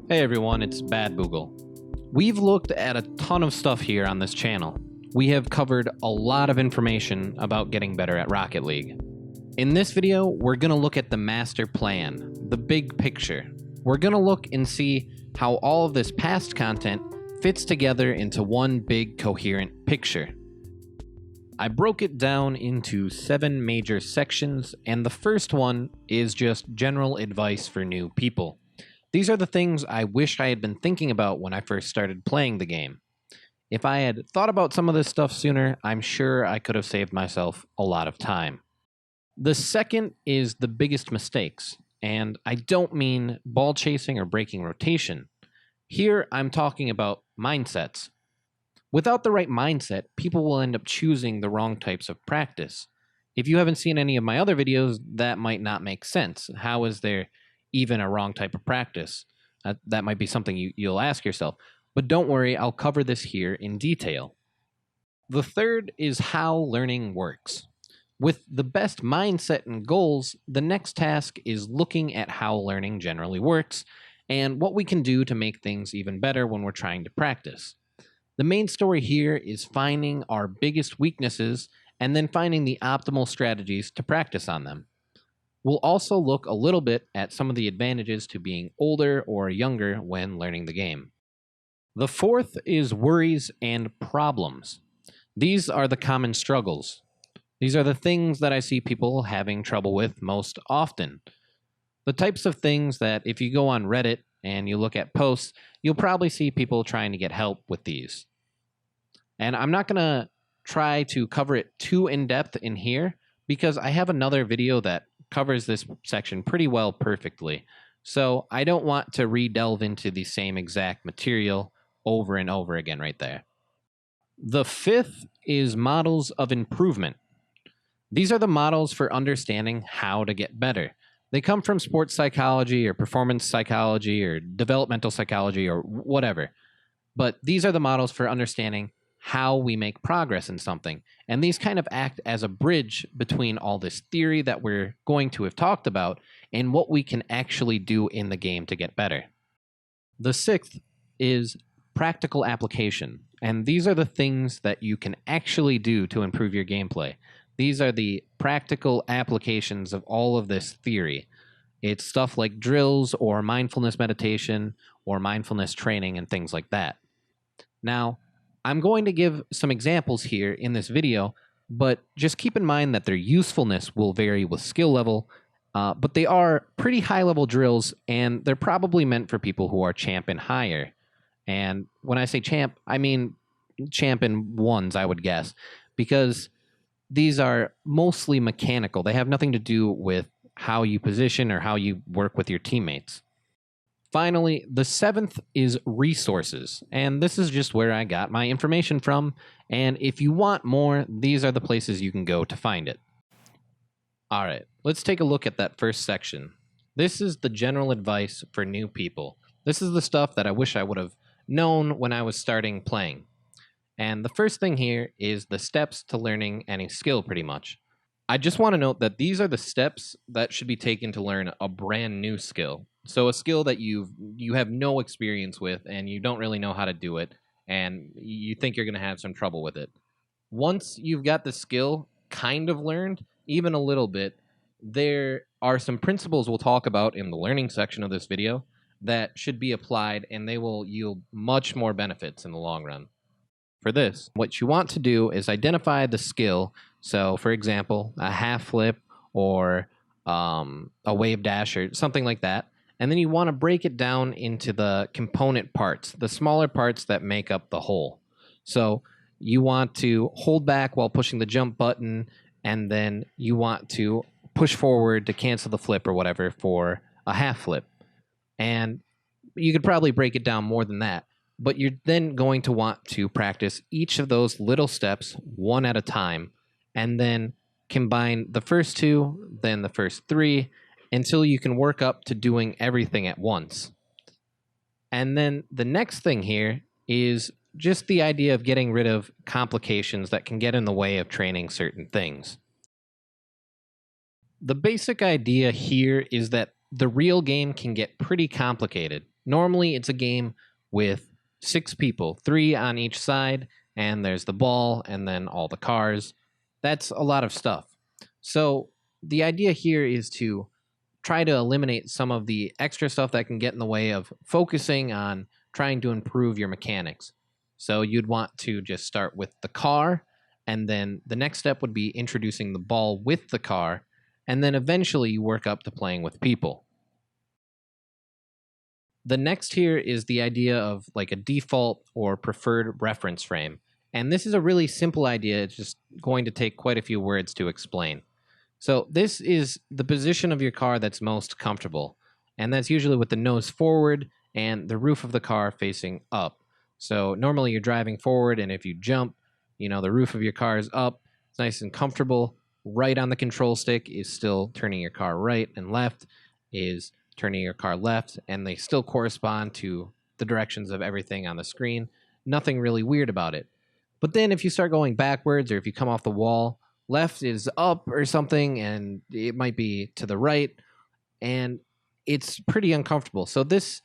Hey everyone, it's Bad Boogl. We've looked at a ton of stuff here on this channel. We have covered a lot of information about getting better at Rocket League. In this video, we're going to look at the master plan, the big picture. We're going to look and see how all of this past content fits together into one big coherent picture. I broke it down into 7 major sections, and the first one is just general advice for new people. These are the things I wish I had been thinking about when I first started playing the game. If I had thought about some of this stuff sooner, I'm sure I could have saved myself a lot of time. The second is the biggest mistakes, and I don't mean ball chasing or breaking rotation. Here I'm talking about mindsets. Without the right mindset, people will end up choosing the wrong types of practice. If you haven't seen any of my other videos, that might not make sense. How is there even a wrong type of practice? That might be something you'll ask yourself. But don't worry, I'll cover this here in detail. The third is how learning works. With the best mindset and goals, the next task is looking at how learning generally works and what we can do to make things even better when we're trying to practice. The main story here is finding our biggest weaknesses and then finding the optimal strategies to practice on them. We'll also look a little bit at some of the advantages to being older or younger when learning the game. The fourth is worries and problems. These are the common struggles. These are the things that I see people having trouble with most often. The types of things that if you go on Reddit and you look at posts, you'll probably see people trying to get help with these. And I'm not going to try to cover it too in-depth in here because I have another video that covers this section pretty well perfectly. So I don't want to re-delve into the same exact material over and over again right there. The fifth is models of improvement. These are the models for understanding how to get better. They come from sports psychology or performance psychology or developmental psychology or whatever. But these are the models for understanding how we make progress in something. And these kind of act as a bridge between all this theory that we're going to have talked about and what we can actually do in the game to get better. The sixth is practical application. And these are the things that you can actually do to improve your gameplay. These are the practical applications of all of this theory. It's stuff like drills or mindfulness meditation or mindfulness training and things like that. Now, I'm going to give some examples here in this video, but just keep in mind that their usefulness will vary with skill level, but they are pretty high-level drills, and they're probably meant for people who are champ and higher. And when I say champ, I mean champ and ones, I would guess, because these are mostly mechanical. They have nothing to do with how you position or how you work with your teammates. Finally, the seventh is resources, and this is just where I got my information from, and if you want more, these are the places you can go to find it. Alright, let's take a look at that first section. This is the general advice for new people. This is the stuff that I wish I would have known when I was starting playing. And the first thing here is the steps to learning any skill, pretty much. I just want to note that these are the steps that should be taken to learn a brand new skill. So a skill that you have no experience with and you don't really know how to do it and you think you're going to have some trouble with it. Once you've got the skill kind of learned, even a little bit, there are some principles we'll talk about in the learning section of this video that should be applied, and they will yield much more benefits in the long run. For this, what you want to do is identify the skill. So, for example, a half flip or a wave dash or something like that. And then you want to break it down into the component parts, the smaller parts that make up the whole. So you want to hold back while pushing the jump button, and then you want to push forward to cancel the flip or whatever for a half flip. And you could probably break it down more than that. But you're then going to want to practice each of those little steps one at a time, and then combine the first two, then the first three, until you can work up to doing everything at once. And then the next thing here is just the idea of getting rid of complications that can get in the way of training certain things. The basic idea here is that the real game can get pretty complicated. Normally, it's a game with 6 people, 3 on each side, and there's the ball and then all the cars. That's a lot of stuff. So, the idea here is to try to eliminate some of the extra stuff that can get in the way of focusing on trying to improve your mechanics. So, you'd want to just start with the car, and then the next step would be introducing the ball with the car, and then eventually you work up to playing with people. The next here is the idea of like a default or preferred reference frame. And this is a really simple idea. It's just going to take quite a few words to explain. So, this is the position of your car that's most comfortable. And that's usually with the nose forward and the roof of the car facing up. So, normally you're driving forward, and if you jump, the roof of your car is up. It's nice and comfortable. Right on the control stick is still turning your car right, and left is turning your car left, and they still correspond to the directions of everything on the screen. Nothing really weird about it. But then if you start going backwards, or if you come off the wall, left is up or something, and it might be to the right, and it's pretty uncomfortable. So this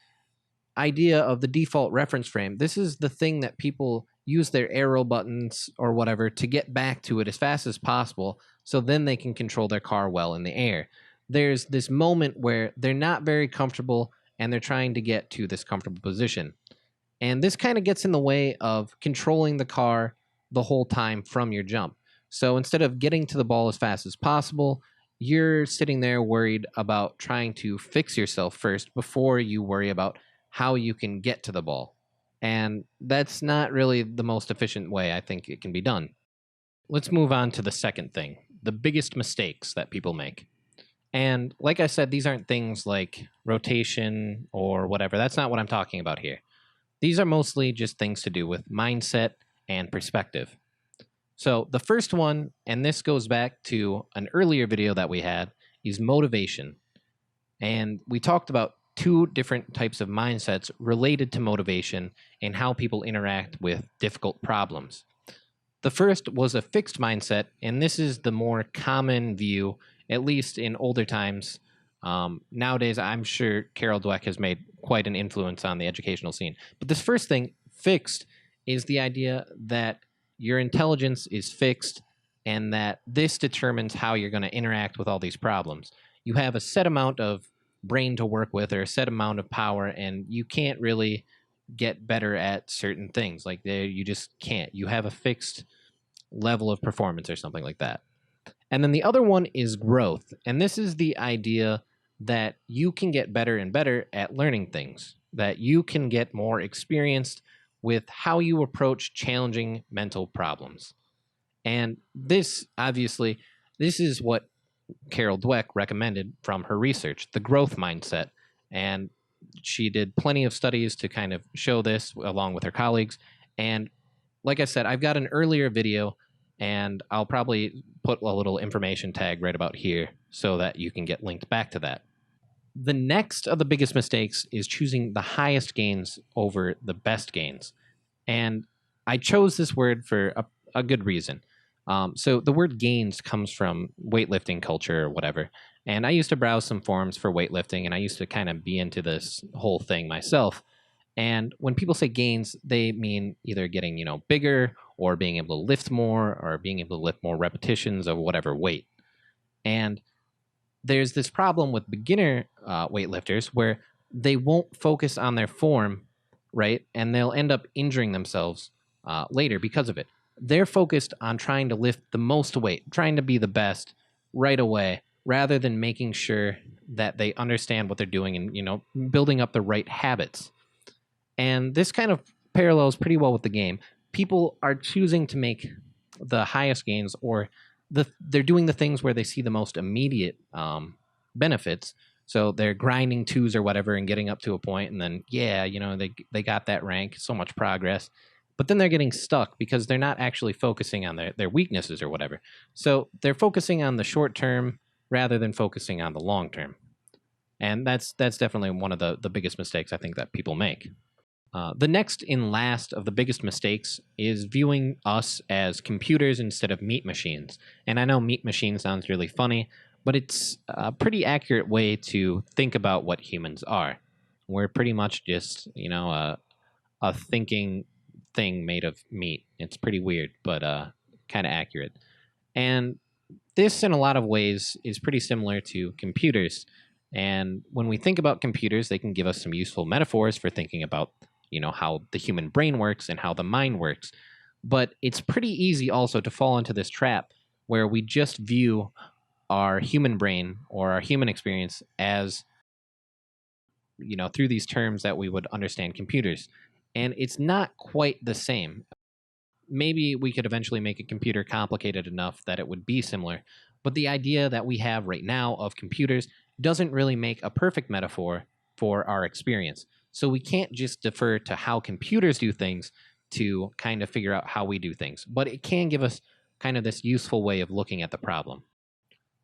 idea of the default reference frame, this is the thing that people use their arrow buttons or whatever to get back to it as fast as possible, so then they can control their car well in the air. There's this moment where they're not very comfortable and they're trying to get to this comfortable position. And this kind of gets in the way of controlling the car the whole time from your jump. So instead of getting to the ball as fast as possible, you're sitting there worried about trying to fix yourself first before you worry about how you can get to the ball. And that's not really the most efficient way I think it can be done. Let's move on to the second thing, the biggest mistakes that people make. And like I said, these aren't things like rotation or whatever. That's not what I'm talking about here. These are mostly just things to do with mindset and perspective. So the first one, and this goes back to an earlier video that we had, is motivation. And we talked about 2 different types of mindsets related to motivation and how people interact with difficult problems. The first was a fixed mindset, and this is the more common view, at least in older times. Nowadays, I'm sure Carol Dweck has made quite an influence on the educational scene. But this first thing, fixed, is the idea that your intelligence is fixed and that this determines how you're going to interact with all these problems. You have a set amount of brain to work with, or a set amount of power, and you can't really get better at certain things. Like you just can't. You have a fixed level of performance or something like that. And then the other one is growth. And this is the idea that you can get better and better at learning things, that you can get more experienced with how you approach challenging mental problems. And this, obviously, this is what Carol Dweck recommended from her research, the growth mindset. And she did plenty of studies to kind of show this along with her colleagues. And like I said, I've got an earlier video, and I'll probably put a little information tag right about here so that you can get linked back to that. The next of the biggest mistakes is choosing the highest gains over the best gains. And I chose this word for a good reason. So the word gains comes from weightlifting culture or whatever. And I used to browse some forums for weightlifting, and I used to kind of be into this whole thing myself. And when people say gains, they mean either getting, bigger, or being able to lift more, or being able to lift more repetitions of whatever weight. And there's this problem with beginner weightlifters where they won't focus on their form, right? And they'll end up injuring themselves later because of it. They're focused on trying to lift the most weight, trying to be the best right away, rather than making sure that they understand what they're doing and, building up the right habits. And this kind of parallels pretty well with the game. People are choosing to make the highest gains, or they're doing the things where they see the most immediate benefits. So they're grinding 2s or whatever and getting up to a point, and then, they got that rank, so much progress. But then they're getting stuck because they're not actually focusing on their weaknesses or whatever. So they're focusing on the short term rather than focusing on the long term. And that's definitely one of the biggest mistakes I think that people make. The next and last of the biggest mistakes is viewing us as computers instead of meat machines. And I know meat machine sounds really funny, but it's a pretty accurate way to think about what humans are. We're pretty much just, a thinking thing made of meat. It's pretty weird, but kind of accurate. And this, in a lot of ways, is pretty similar to computers. And when we think about computers, they can give us some useful metaphors for thinking about, how the human brain works and how the mind works. But it's pretty easy also to fall into this trap where we just view our human brain or our human experience as, through these terms that we would understand computers. And it's not quite the same. Maybe we could eventually make a computer complicated enough that it would be similar, but the idea that we have right now of computers doesn't really make a perfect metaphor for our experience. So we can't just defer to how computers do things to kind of figure out how we do things, but it can give us kind of this useful way of looking at the problem.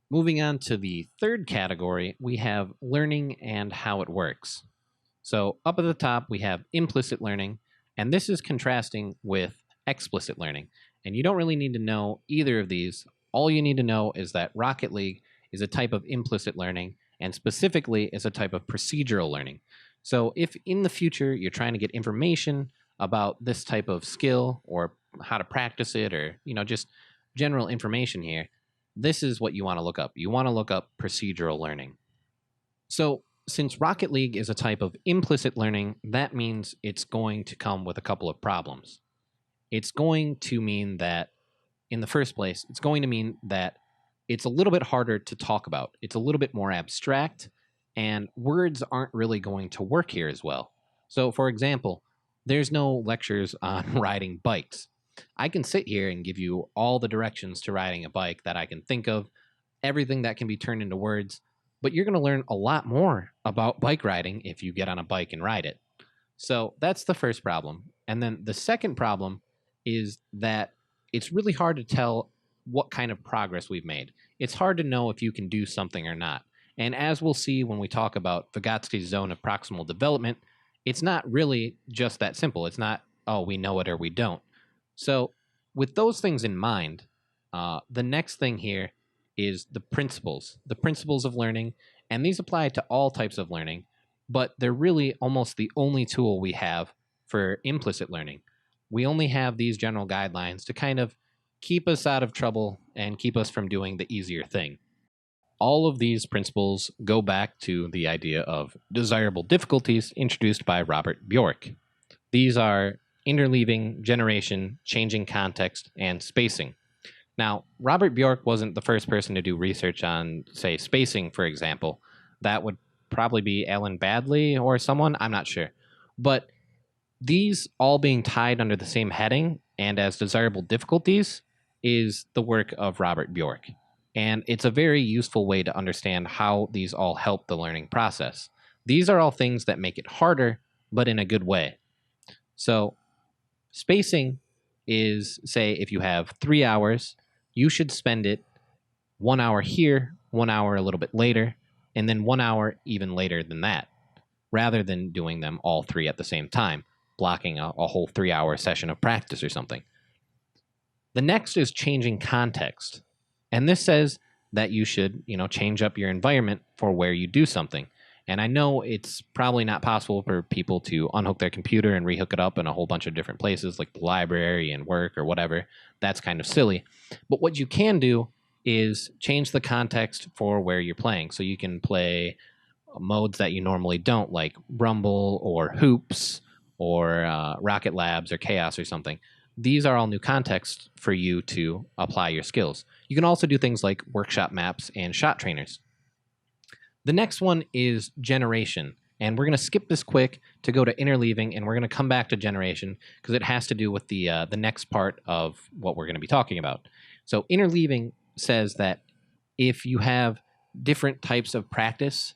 Moving on to the third category, we have learning and how it works. So up at the top, we have implicit learning, and this is contrasting with explicit learning. And you don't really need to know either of these. All you need to know is that Rocket League is a type of implicit learning, and specifically is a type of procedural learning. So if in the future you're trying to get information about this type of skill or how to practice it, or just general information here, this is what you want to look up. You want to look up procedural learning. So since Rocket League is a type of implicit learning, that means it's going to come with a couple of problems. It's going to mean that, in the first place, it's going to mean that it's a little bit harder to talk about. It's a little bit more abstract, and words aren't really going to work here as well. So, for example, there's no lectures on riding bikes. I can sit here and give you all the directions to riding a bike that I can think of, everything that can be turned into words, but you're going to learn a lot more about bike riding if you get on a bike and ride it. So that's the first problem. And then the second problem is that it's really hard to tell what kind of progress we've made. It's hard to know if you can do something or not. And as we'll see when we talk about Vygotsky's zone of proximal development, it's not really just that simple. It's not, oh, we know it or we don't. So with those things in mind, the next thing here is the principles of learning. And these apply to all types of learning, but they're really almost the only tool we have for implicit learning. We only have these general guidelines to kind of keep us out of trouble and keep us from doing the easier thing. All of these principles go back to the idea of desirable difficulties introduced by Robert Bjork. These are interleaving, generation, changing context, and spacing. Now, Robert Bjork wasn't the first person to do research on, say, spacing, for example. That would probably be Alan Badley or someone, I'm not sure. But these all being tied under the same heading and as desirable difficulties is the work of Robert Bjork. And it's a very useful way to understand how these all help the learning process. These are all things that make it harder, but in a good way. So spacing is, say, if you have 3 hours, you should spend it 1 hour here, 1 hour a little bit later, and then 1 hour even later than that, rather than doing them all three at the same time, blocking a whole 3-hour session of practice or something. The next is changing context. And this says that you should, change up your environment for where you do something. And I know it's probably not possible for people to unhook their computer and rehook it up in a whole bunch of different places, like the library and work or whatever. That's kind of silly. But what you can do is change the context for where you're playing. So you can play modes that you normally don't, like Rumble or Hoops or Rocket Labs or Chaos or something. These are all new contexts for you to apply your skills. You can also do things like workshop maps and shot trainers. The next one is generation. And we're going to skip this quick to go to interleaving, and we're going to come back to generation because it has to do with the next part of what we're going to be talking about. So interleaving says that if you have different types of practice,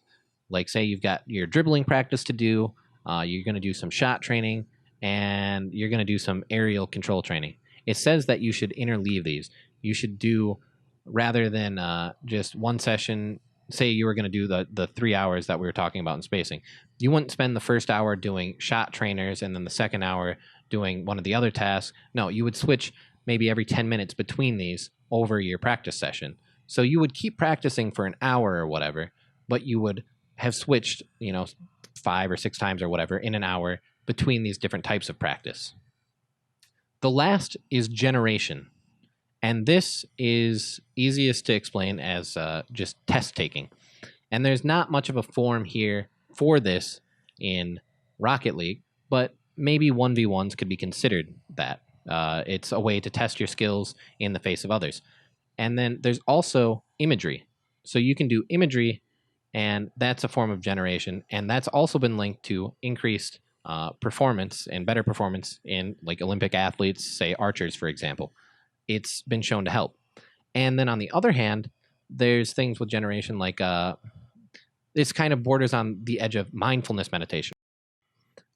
like say you've got your dribbling practice to do, you're going to do some shot training, and you're going to do some aerial control training. It says that you should interleave these. You should do, rather than just one session, say you were going to do the 3 hours that we were talking about in spacing. You wouldn't spend the first hour doing shot trainers and then the second hour doing one of the other tasks. No, you would switch maybe every 10 minutes between these over your practice session. So you would keep practicing for an hour or whatever, but you would have switched, 5 or 6 times or whatever in an hour between these different types of practice. The last is generation. And this is easiest to explain as just test taking. And there's not much of a form here for this in Rocket League, but maybe 1v1s could be considered that. It's a way to test your skills in the face of others. And then there's also imagery. So you can do imagery, and that's a form of generation. And that's also been linked to increased performance and better performance in like Olympic athletes, say archers, for example. It's been shown to help. And then on the other hand, there's things with generation like this kind of borders on the edge of mindfulness meditation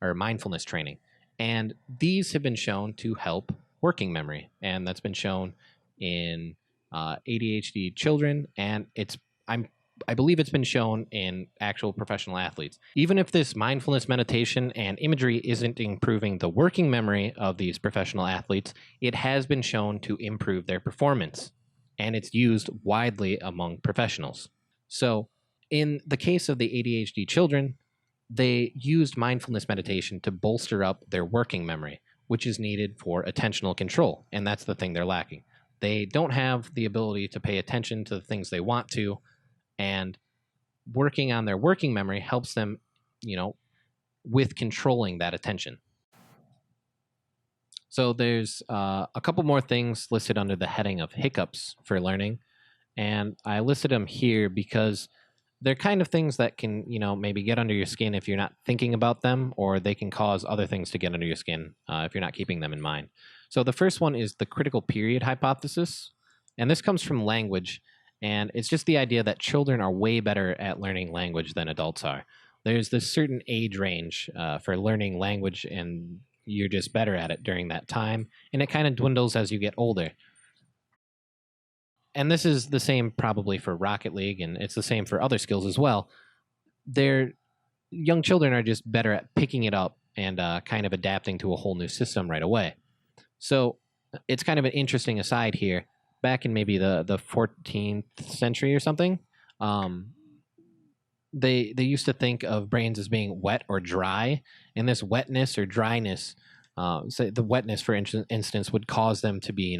or mindfulness training. And these have been shown to help working memory. And that's been shown in ADHD children. And I believe it's been shown in actual professional athletes. Even if this mindfulness meditation and imagery isn't improving the working memory of these professional athletes, it has been shown to improve their performance. And it's used widely among professionals. So in the case of the ADHD children, they used mindfulness meditation to bolster up their working memory, which is needed for attentional control. And that's the thing they're lacking. They don't have the ability to pay attention to the things they want to, and working on their working memory helps them, with controlling that attention. So there's a couple more things listed under the heading of hiccups for learning. And I listed them here because they're kind of things that can, maybe get under your skin if you're not thinking about them, or they can cause other things to get under your skin if you're not keeping them in mind. So the first one is the critical period hypothesis. And this comes from language. And it's just the idea that children are way better at learning language than adults are. There's this certain age range for learning language, and you're just better at it during that time. And it kind of dwindles as you get older. And this is the same probably for Rocket League, and it's the same for other skills as well. Young children are just better at picking it up and kind of adapting to a whole new system right away. So it's kind of an interesting aside here. Back in maybe the 14th century or something, they used to think of brains as being wet or dry, and this wetness or dryness, so the wetness, for instance, would cause them to be,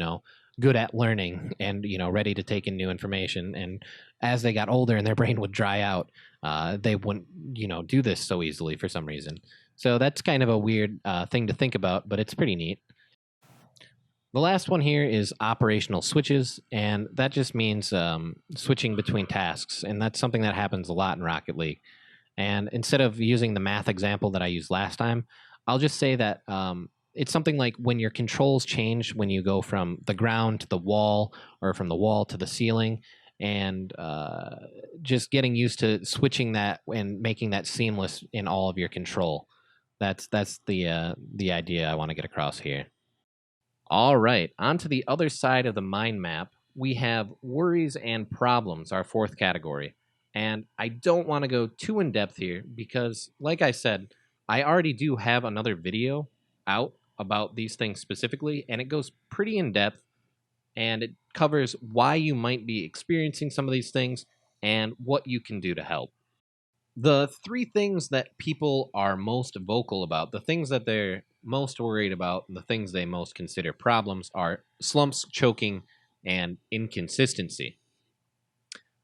good at learning and ready to take in new information. And as they got older and their brain would dry out, they wouldn't do this so easily for some reason. So that's kind of a weird thing to think about, but it's pretty neat. The last one here is operational switches, and that just means switching between tasks, and that's something that happens a lot in Rocket League. And instead of using the math example that I used last time, I'll just say that it's something like when your controls change when you go from the ground to the wall, or from the wall to the ceiling, and just getting used to switching that and making that seamless in all of your control. That's the idea I want to get across here. All right, on to the other side of the mind map, we have worries and problems, our fourth category. And I don't want to go too in depth here because, like I said, I already do have another video out about these things specifically, and it goes pretty in depth, and it covers why you might be experiencing some of these things and what you can do to help. The three things that people are most vocal about, the things that they're most worried about, and the things they most consider problems are slumps, choking, and inconsistency.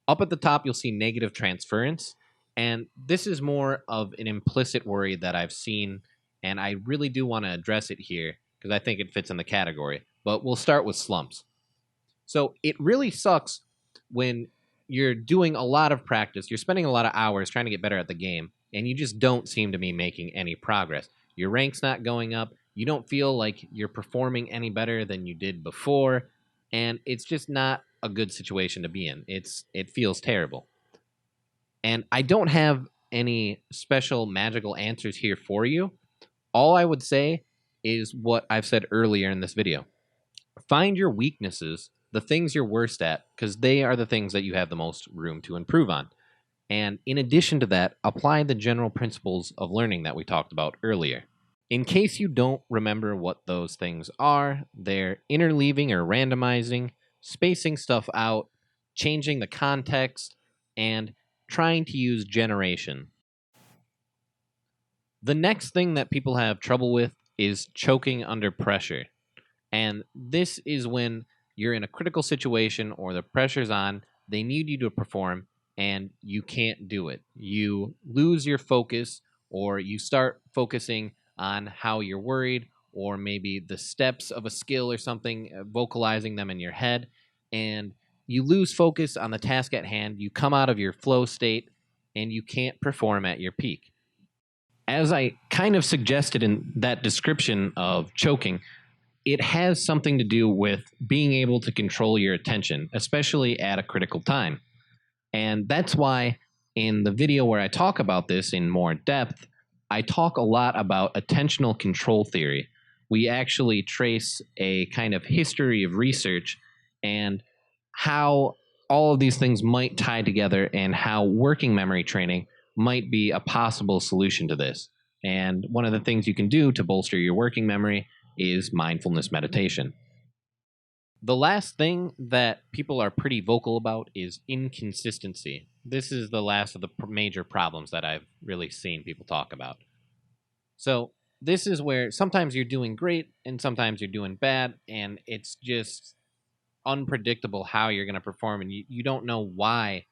Up at the top, you'll see negative transference, and this is more of an implicit worry that I've seen, and I really do want to address it here because I think it fits in the category. But we'll start with slumps. So it really sucks when you're doing a lot of practice, you're spending a lot of hours trying to get better at the game, and you just don't seem to be making any progress. Your rank's not going up, you don't feel like you're performing any better than you did before, and it's just not a good situation to be in. It feels terrible. And I don't have any special magical answers here for you. All I would say is what I've said earlier in this video. Find your weaknesses, the things you're worst at, because they are the things that you have the most room to improve on. And in addition to that, apply the general principles of learning that we talked about earlier. In case you don't remember what those things are, they're interleaving or randomizing, spacing stuff out, changing the context, and trying to use generation. The next thing that people have trouble with is choking under pressure. And this is when you're in a critical situation or the pressure's on, they need you to perform, and you can't do it. You lose your focus, or you start focusing on how you're worried, or maybe the steps of a skill or something, vocalizing them in your head, and you lose focus on the task at hand. You come out of your flow state, and you can't perform at your peak. As I kind of suggested in that description of choking, it has something to do with being able to control your attention, especially at a critical time. And that's why in the video where I talk about this in more depth, I talk a lot about attentional control theory. We actually trace a kind of history of research and how all of these things might tie together and how working memory training might be a possible solution to this. And one of the things you can do to bolster your working memory is mindfulness meditation. The last thing that people are pretty vocal about is inconsistency. This is the last of the major problems that I've really seen people talk about. So, this is where sometimes you're doing great and sometimes you're doing bad, and it's just unpredictable how you're going to perform, and you don't know why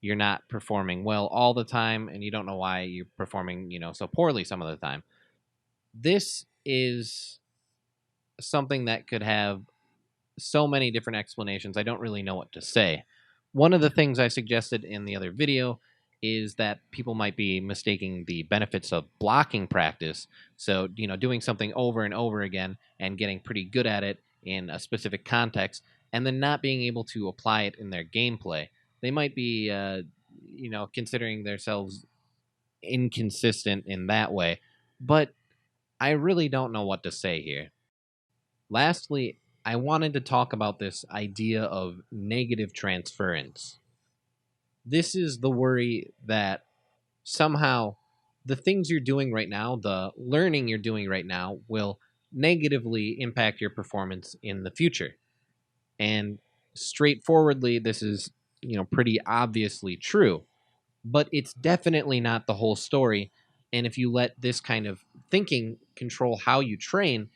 you're not performing well all the time, and you don't know why you're performing, so poorly some of the time. This is something that could have so many different explanations. I don't really know what to say. One of the things I suggested in the other video is that people might be mistaking the benefits of blocking practice. So, doing something over and over again and getting pretty good at it in a specific context, and then not being able to apply it in their gameplay. They might be, considering themselves inconsistent in that way. But I really don't know what to say here. Lastly, I wanted to talk about this idea of negative transference. This is the worry that somehow the things you're doing right now, the learning you're doing right now, will negatively impact your performance in the future. And straightforwardly, this is, pretty obviously true, but it's definitely not the whole story. And if you let this kind of thinking control how you train,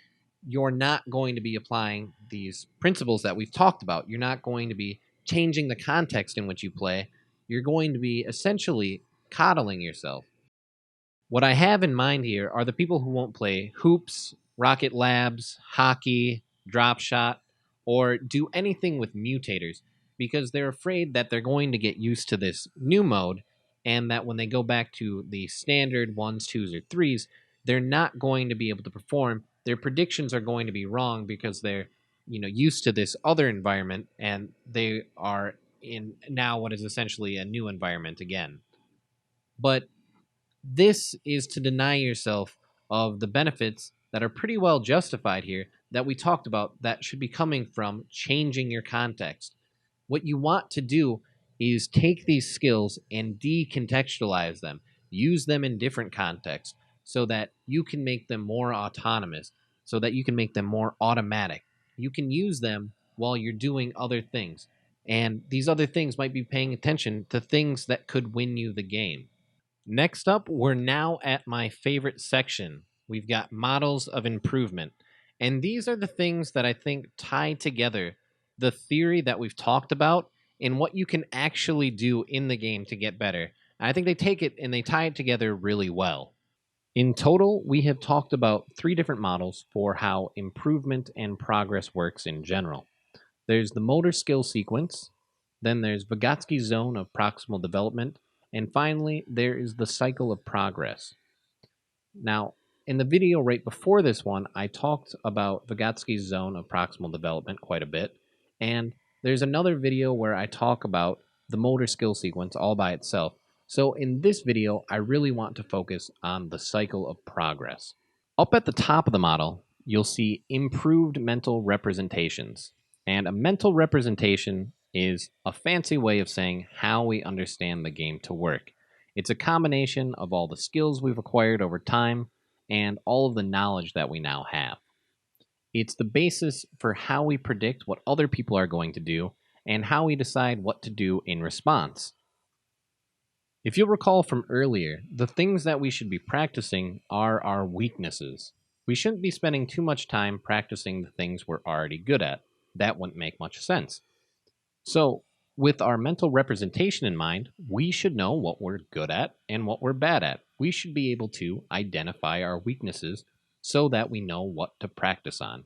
you're not going to be applying these principles that we've talked about. You're not going to be changing the context in which you play. You're going to be essentially coddling yourself. What I have in mind here are the people who won't play hoops, rocket labs, hockey, drop shot, or do anything with mutators because they're afraid that they're going to get used to this new mode and that when they go back to the standard ones, twos, or threes, they're not going to be able to perform. Their predictions are going to be wrong because they're used to this other environment and they are in now what is essentially a new environment again. But this is to deny yourself of the benefits that are pretty well justified here that we talked about that should be coming from changing your context. What you want to do is take these skills and decontextualize them, use them in different contexts so that you can make them more autonomous, so that you can make them more automatic. You can use them while you're doing other things. And these other things might be paying attention to things that could win you the game. Next up, we're now at my favorite section. We've got models of improvement. And these are the things that I think tie together the theory that we've talked about and what you can actually do in the game to get better. And I think they take it and they tie it together really well. In total, we have talked about 3 different models for how improvement and progress works in general. There's the motor skill sequence, then there's Vygotsky's zone of proximal development, and finally, there is the cycle of progress. Now, in the video right before this one, I talked about Vygotsky's zone of proximal development quite a bit, and there's another video where I talk about the motor skill sequence all by itself. So in this video, I really want to focus on the cycle of progress. Up at the top of the model, you'll see improved mental representations. And a mental representation is a fancy way of saying how we understand the game to work. It's a combination of all the skills we've acquired over time and all of the knowledge that we now have. It's the basis for how we predict what other people are going to do and how we decide what to do in response. If you'll recall from earlier, the things that we should be practicing are our weaknesses. We shouldn't be spending too much time practicing the things we're already good at. That wouldn't make much sense. So, with our mental representation in mind, we should know what we're good at and what we're bad at. We should be able to identify our weaknesses so that we know what to practice on.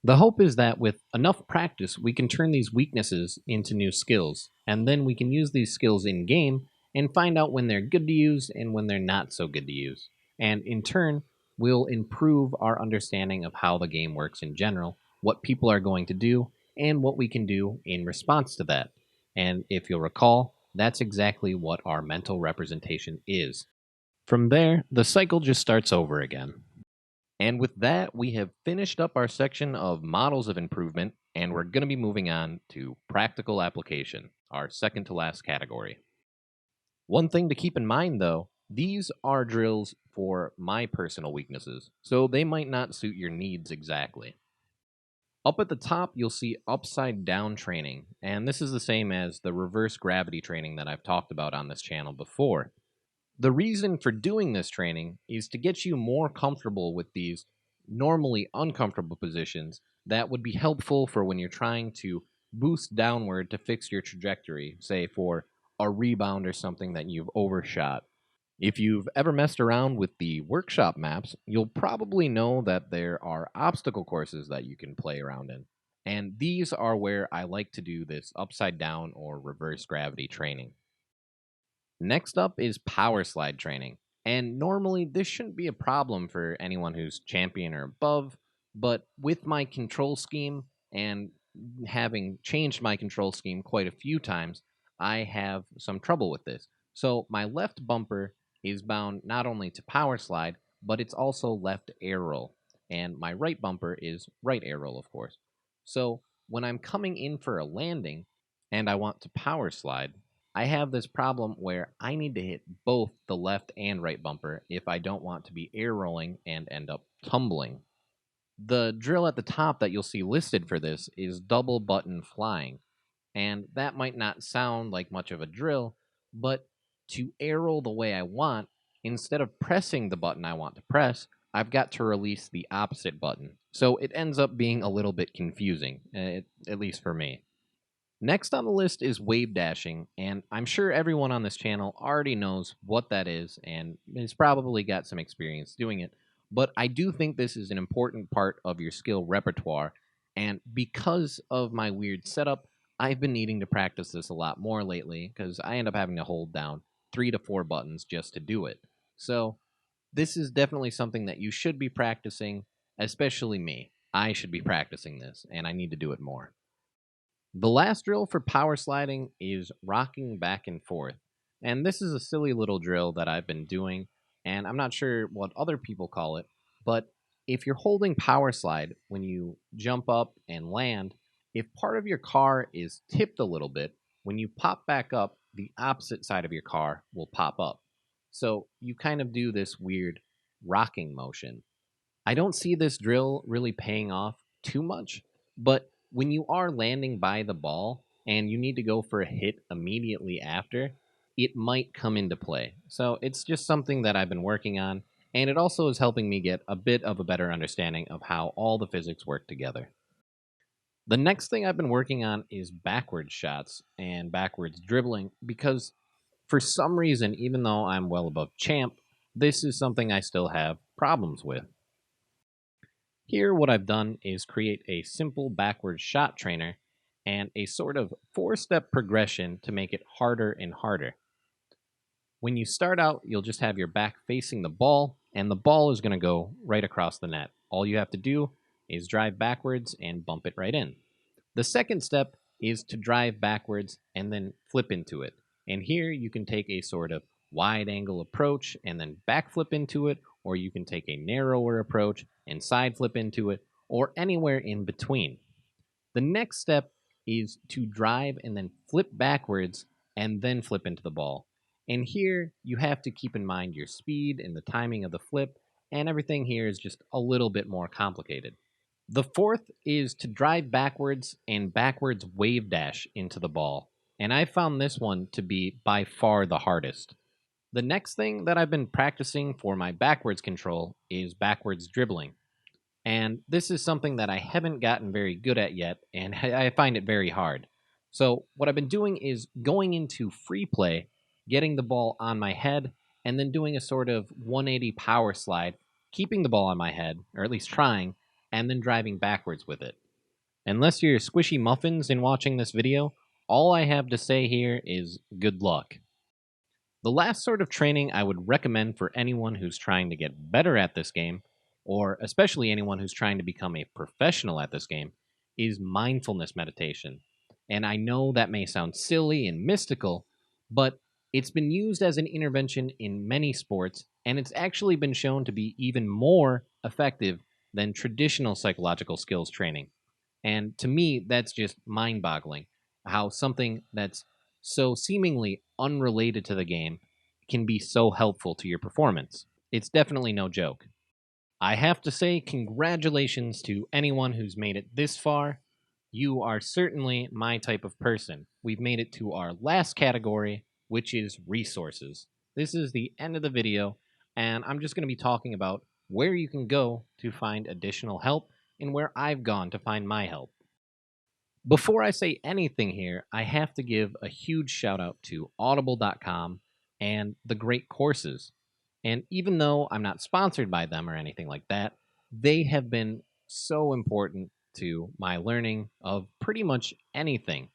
The hope is that with enough practice, we can turn these weaknesses into new skills, and then we can use these skills in game and find out when they're good to use and when they're not so good to use. And in turn, we'll improve our understanding of how the game works in general, what people are going to do, and what we can do in response to that. And if you'll recall, that's exactly what our mental representation is. From there, the cycle just starts over again. And with that, we have finished up our section of models of improvement, and we're going to be moving on to practical application, our second to last category. One thing to keep in mind though, these are drills for my personal weaknesses, so they might not suit your needs exactly. Up at the top, you'll see upside down training, and this is the same as the reverse gravity training that I've talked about on this channel before. The reason for doing this training is to get you more comfortable with these normally uncomfortable positions that would be helpful for when you're trying to boost downward to fix your trajectory, say for a rebound or something that you've overshot. If you've ever messed around with the workshop maps, you'll probably know that there are obstacle courses that you can play around in. And these are where I like to do this upside down or reverse gravity training. Next up is Powerslide Training. And normally this shouldn't be a problem for anyone who's champion or above, but with my control scheme and having changed my control scheme quite a few times, I have some trouble with this. So my left bumper is bound not only to power slide, but it's also left air roll. And my right bumper is right air roll, of course. So when I'm coming in for a landing and I want to power slide, I have this problem where I need to hit both the left and right bumper if I don't want to be air rolling and end up tumbling. The drill at the top that you'll see listed for this is double button flying, and that might not sound like much of a drill, but to air roll the way I want, instead of pressing the button I want to press, I've got to release the opposite button. So it ends up being a little bit confusing, at least for me. Next on the list is wave dashing, and I'm sure everyone on this channel already knows what that is and has probably got some experience doing it. But I do think this is an important part of your skill repertoire, and because of my weird setup, I've been needing to practice this a lot more lately because I end up having to hold down 3 to 4 buttons just to do it. So, this is definitely something that you should be practicing, especially me. I should be practicing this, and I need to do it more. The last drill for power sliding is rocking back and forth. And this is a silly little drill that I've been doing, and I'm not sure what other people call it, but if you're holding power slide when you jump up and land, if part of your car is tipped a little bit, when you pop back up, the opposite side of your car will pop up. So you kind of do this weird rocking motion. I don't see this drill really paying off too much, but when you are landing by the ball and you need to go for a hit immediately after, it might come into play. So it's just something that I've been working on, and it also is helping me get a bit of a better understanding of how all the physics work together. The next thing I've been working on is backwards shots and backwards dribbling because for some reason, even though I'm well above champ, this is something I still have problems with. Here, what I've done is create a simple backwards shot trainer and a sort of 4-step progression to make it harder and harder. When you start out, you'll just have your back facing the ball, and the ball is going to go right across the net. All you have to do is drive backwards and bump it right in. The second step is to drive backwards and then flip into it. And here you can take a sort of wide angle approach and then backflip into it, or you can take a narrower approach and side flip into it, or anywhere in between. The next step is to drive and then flip backwards and then flip into the ball. And here you have to keep in mind your speed and the timing of the flip, and everything here is just a little bit more complicated. The fourth is to drive backwards and backwards wave dash into the ball. and I found this one to be by far the hardest. The next thing that I've been practicing for my backwards control is backwards dribbling. And this is something that I haven't gotten very good at yet, and I find it very hard. So, what I've been doing is going into free play, getting the ball on my head, and then doing a sort of 180 power slide, keeping the ball on my head, or at least trying, and then driving backwards with it. Unless you're squishy muffins in watching this video, all I have to say here is good luck. The last sort of training I would recommend for anyone who's trying to get better at this game, or especially anyone who's trying to become a professional at this game, is mindfulness meditation. And I know that may sound silly and mystical, but it's been used as an intervention in many sports, and it's actually been shown to be even more effective than traditional psychological skills training. And to me, that's just mind boggling how something that's so seemingly unrelated to the game can be so helpful to your performance. It's definitely no joke. I have to say, congratulations to anyone who's made it this far. You are certainly my type of person. We've made it to our last category, which is resources. This is the end of the video, and I'm just going to be talking about where you can go to find additional help and where I've gone to find my help. Before I say anything here, I have to give a huge shout out to audible.com and the great courses. And even though I'm not sponsored by them or anything like that, they have been so important to my learning of pretty much anything.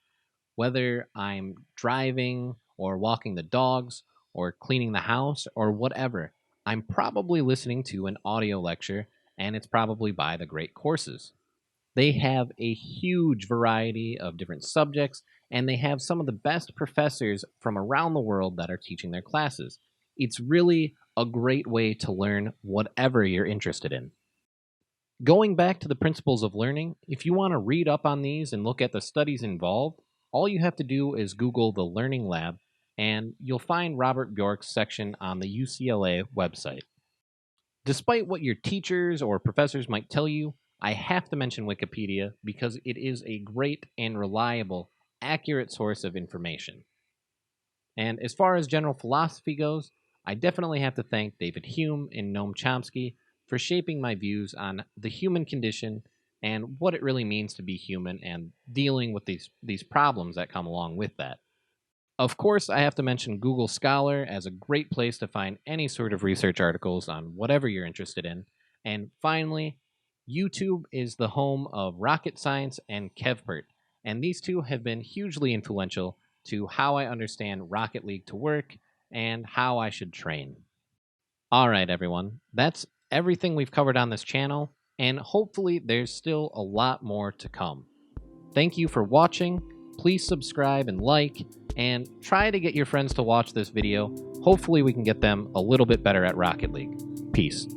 Whether I'm driving or walking the dogs or cleaning the house or whatever, I'm probably listening to an audio lecture, and it's probably by the great courses. They have a huge variety of different subjects, and they have some of the best professors from around the world that are teaching their classes. It's really a great way to learn whatever you're interested in. Going back to the principles of learning, if you want to read up on these and look at the studies involved, all you have to do is Google the Learning Lab, and you'll find Robert Bjork's section on the UCLA website. Despite what your teachers or professors might tell you, I have to mention Wikipedia because it is a great and reliable, accurate source of information. And as far as general philosophy goes, I definitely have to thank David Hume and Noam Chomsky for shaping my views on the human condition and what it really means to be human and dealing with these problems that come along with that. Of course, I have to mention Google Scholar as a great place to find any sort of research articles on whatever you're interested in. And finally, YouTube is the home of Rocket Science and Kevpert, and these two have been hugely influential to how I understand Rocket League to work and how I should train. All right, everyone, that's everything we've covered on this channel, and hopefully there's still a lot more to come. Thank you for watching. Please subscribe and like, and try to get your friends to watch this video. Hopefully we can get them a little bit better at Rocket League. Peace.